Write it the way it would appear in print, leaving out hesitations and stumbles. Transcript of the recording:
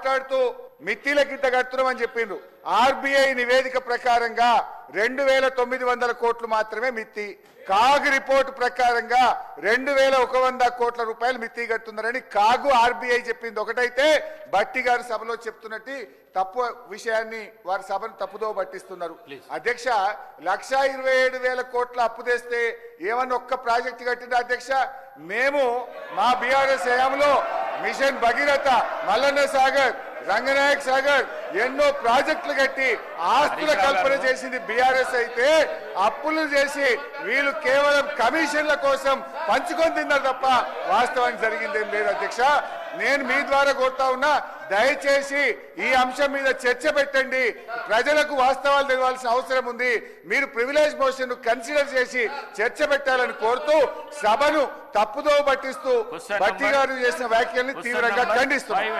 మాట్లాడుతూ మిత్తిలకి ఇంత కడుతున్నామని చెప్పిండ్రు. ఆర్బీఐ నివేదిక ప్రకారంగా 2900 కోట్లు మాత్రమే మిత్తి. కాగ్ రిపోర్టు ప్రకారంగా 2100 కోట్ల రూపాయలు మిత్తి కడుతున్నారని కాగు ఆర్బీఐ చెప్పింది ఒకటైతే, బట్టి గారు సభలో చెప్తున్నట్టు తప్పు విషయాన్ని వారి సభను తప్పుదో పట్టిస్తున్నారు. అధ్యక్ష, 1,27,000 కోట్ల అప్పు తెస్తే ఏమన్నా ఒక్క ప్రాజెక్టు కట్టిందా అధ్యక్ష? మేము మా బీఆర్ఎస్ హయాంలో మిషన్ భగీరథ, మల్లన్న సాగర్, రంగనాయక్ సాగర్ ఎన్నో ప్రాజెక్టులు కట్టి ఆస్తుల కల్పన చేసింది బీఆర్ఎస్ అయితే, అప్పులు చేసి వీళ్ళు కేవలం కమిషన్ల కోసం పంచుకొని తిన్నారు తప్ప వాస్తవానికి జరిగిందేం లేదు అధ్యక్ష. నేను మీ ద్వారా కోరుతా ఉన్నా, దయచేసి ఈ అంశం మీద చర్చ పెట్టండి. ప్రజలకు వాస్తవాలు తెలియాల్సిన అవసరం ఉంది. మీరు ప్రివిలేజ్ మోషన్ కన్సిడర్ చేసి చర్చ పెట్టాలని కోరుతూ సభను తప్పుదో పట్టిస్తూ బట్టి గారు చేసిన వ్యాఖ్యల్ని తీవ్రంగా ఖండిస్తున్నారు.